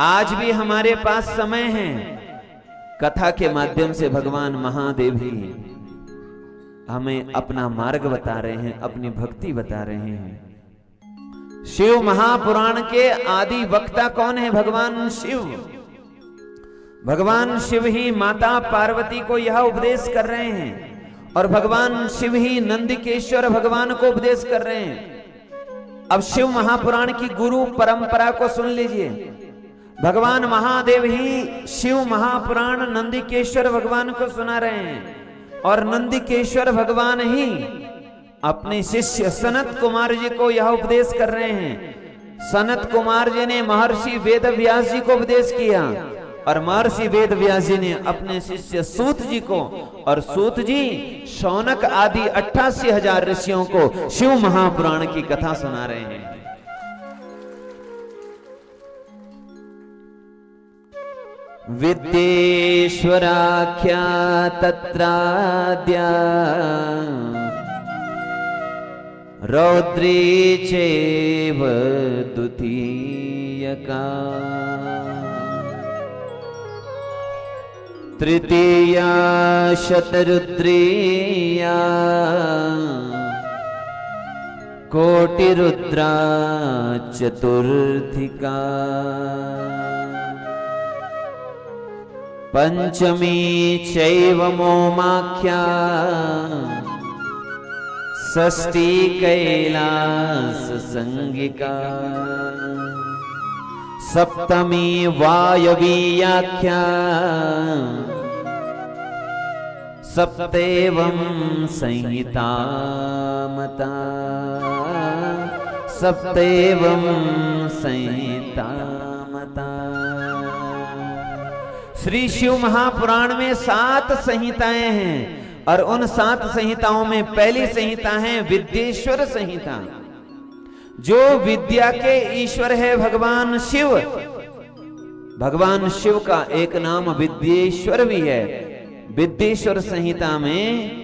आज भी हमारे पास समय है। कथा के माध्यम से भगवान महादेव ही हमें अपना मार्ग बता रहे हैं, अपनी भक्ति बता रहे हैं। शिव महापुराण के आदि वक्ता कौन है? भगवान शिव। भगवान शिव ही माता पार्वती को यह उपदेश कर रहे हैं और भगवान शिव ही नंदिकेश्वर भगवान को उपदेश कर रहे हैं। अब शिव महापुराण की गुरु परंपरा को सुन लीजिए। भगवान महादेव ही शिव महापुराण नंदिकेश्वर भगवान को सुना रहे हैं और नंदिकेश्वर भगवान ही अपने शिष्य सनत कुमार जी को यह उपदेश कर रहे हैं। सनत कुमार जी ने महर्षि वेद व्यास जी को उपदेश किया और महर्षि वेद व्यास जी ने अपने शिष्य सूत जी को, और सूत जी शौनक आदि 88,000 ऋषियों को शिव महापुराण की कथा सुना रहे हैं। विद्येश्वराख्या तत्राद्या रौद्री चैव द्वितीयका तृतीया शतरुद्रीया कोटिरुद्रा चतुर्थिका पंचमी चैव मोमाख्या षष्ठी कैलास संगिका सप्तमी वायवीयाख्या सप्तेवं संहिता मता सप्तेवं संहिता मता। श्री शिव महापुराण में 7 संहिताएं हैं और उन 7 संहिताओं में पहली संहिता है विद्येश्वर संहिता। जो विद्या के ईश्वर है भगवान शिव। भगवान शिव का एक नाम विद्येश्वर भी है। विद्येश्वर संहिता में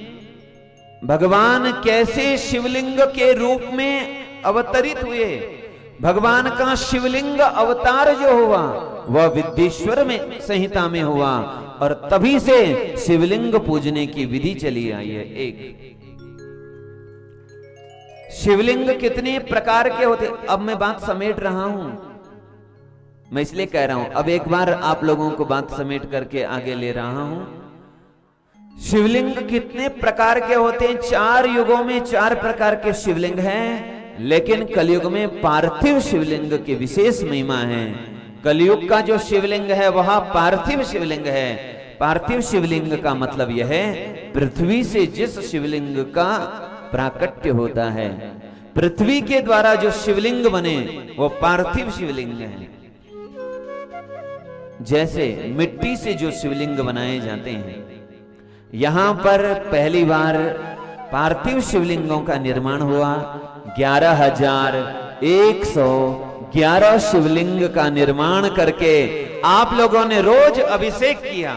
भगवान कैसे शिवलिंग के रूप में अवतरित हुए, भगवान का शिवलिंग अवतार जो हुआ वह विद्येश्वर में संहिता में हुआ और तभी से शिवलिंग पूजने की विधि चली आई है। एक शिवलिंग कितने प्रकार के होते, अब मैं बात समेट रहा हूं, मैं इसलिए कह रहा हूं, अब एक बार आप लोगों को बात समेट करके आगे ले रहा हूं। शिवलिंग कितने प्रकार के होते हैं? 4 युगों में 4 प्रकार के शिवलिंग हैं, लेकिन कलयुग में पार्थिव शिवलिंग की विशेष महिमा है। कलयुग का जो शिवलिंग है वह पार्थिव शिवलिंग है। पार्थिव शिवलिंग का मतलब यह है पृथ्वी से जिस शिवलिंग का प्राकट्य होता है, पृथ्वी के द्वारा जो शिवलिंग बने वो पार्थिव शिवलिंग है। जैसे मिट्टी से जो शिवलिंग बनाए जाते हैं, यहां पर पहली बार पार्थिव शिवलिंगों का निर्माण हुआ। 11,111 शिवलिंग का निर्माण करके आप लोगों ने रोज अभिषेक किया।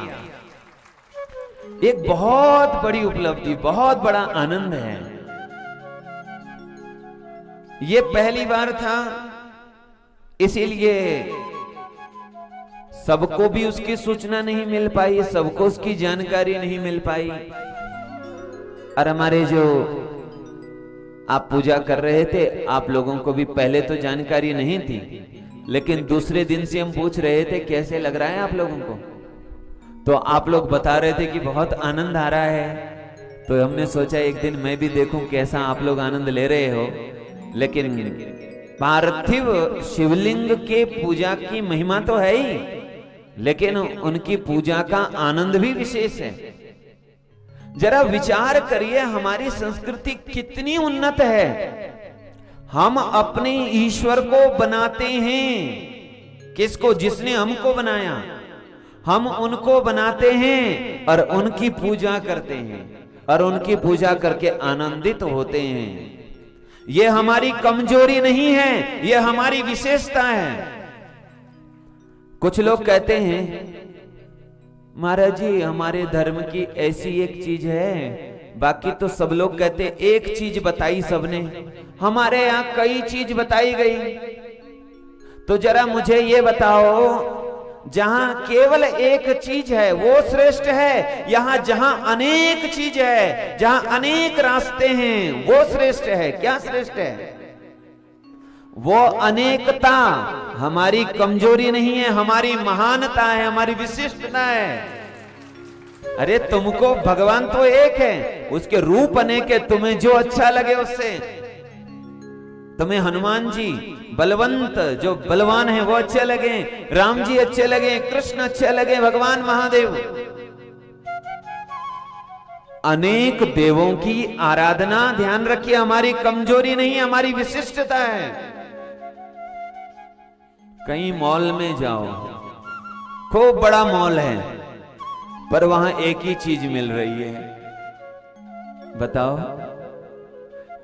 एक बहुत बड़ी उपलब्धि, बहुत बड़ा आनंद है। ये पहली बार था, इसीलिए सबको भी उसकी सूचना नहीं मिल पाई, सबको उसकी जानकारी नहीं मिल पाई। और हमारे जो आप पूजा कर रहे थे, आप लोगों को भी पहले तो जानकारी नहीं थी, लेकिन दूसरे दिन से हम पूछ रहे थे कैसे लग रहा है आप लोगों को, तो आप लोग बता रहे थे कि बहुत आनंद आ रहा है। तो हमने सोचा एक दिन मैं भी देखूं कैसा आप लोग आनंद ले रहे हो। लेकिन पार्थिव शिवलिंग के पूजा की महिमा तो है ही, लेकिन उनकी पूजा का आनंद भी विशेष है। जरा विचार करिए हमारी संस्कृति कितनी उन्नत है। हम अपने ईश्वर को बनाते हैं, किसको? जिसने हमको बनाया, हम उनको बनाते हैं और उनकी पूजा करते हैं और उनकी पूजा करके आनंदित होते हैं। यह हमारी कमजोरी नहीं है, यह हमारी विशेषता है। कुछ लोग कहते हैं महाराज जी हमारे धर्म की ऐसी एक चीज है, बाकी तो सब लोग कहते एक चीज बताई सबने, हमारे यहाँ कई चीज बताई गई। तो जरा मुझे ये बताओ, जहां केवल एक चीज है वो श्रेष्ठ है, यहां जहां अनेक चीज है, जहां अनेक रास्ते हैं वो श्रेष्ठ है? क्या श्रेष्ठ है? वो अनेकता हमारी कमजोरी नहीं है, हमारी महानता है, हमारी विशिष्टता है। अरे तुमको भगवान तो एक है, उसके रूप अनेक है, तुम्हें जो अच्छा लगे उससे। तुम्हें हनुमान जी बलवंत जो बलवान है वो अच्छे लगे, राम जी अच्छे लगे, कृष्ण अच्छे लगे, भगवान महादेव। अनेक देवों की आराधना, ध्यान रखिए, हमारी कमजोरी नहीं है, हमारी विशिष्टता है। कहीं मॉल में जाओ, खूब बड़ा मॉल है, पर वहां एक ही चीज मिल रही है, बताओ।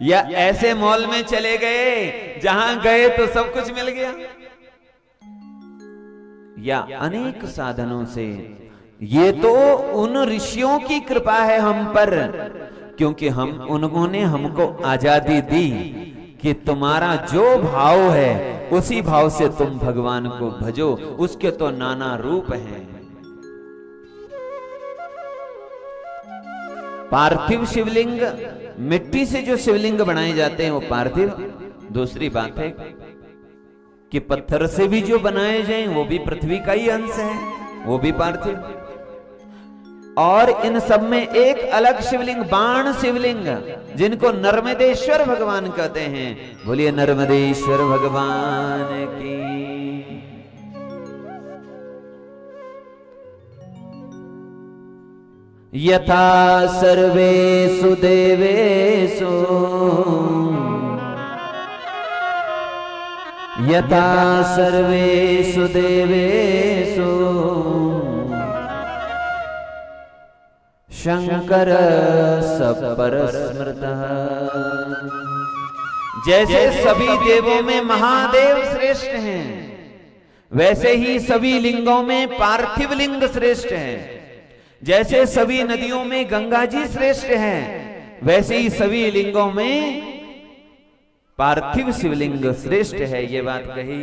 या ऐसे मॉल में चले गए जहां गए तो सब कुछ मिल गया, या अनेक साधनों से। ये तो उन ऋषियों की कृपा है हम पर, क्योंकि उन्होंने हमको आजादी दी कि तुम्हारा जो भाव है उसी भाव से तुम भगवान को भजो। उसके तो नाना रूप हैं। पार्थिव शिवलिंग, मिट्टी से जो शिवलिंग बनाए जाते हैं वो पार्थिव। दूसरी बात है कि पत्थर से भी जो बनाए जाएं वो भी पृथ्वी का ही अंश है, वो भी पार्थिव। और इन सब में एक अलग शिवलिंग, बाण शिवलिंग, जिनको नर्मदेश्वर भगवान कहते हैं। बोलिए नर्मदेश्वर भगवान की। यथा सर्वेषु देवेषु, यथा सर्वेषु देवेषु शंकर सपर स्मृतः। जैसे सभी देवों में महादेव श्रेष्ठ हैं, वैसे ही सभी लिंगों में पार्थिव लिंग श्रेष्ठ हैं। जैसे सभी नदियों में गंगा जी श्रेष्ठ हैं, वैसे ही सभी लिंगों में पार्थिव शिवलिंग श्रेष्ठ है। ये बात कही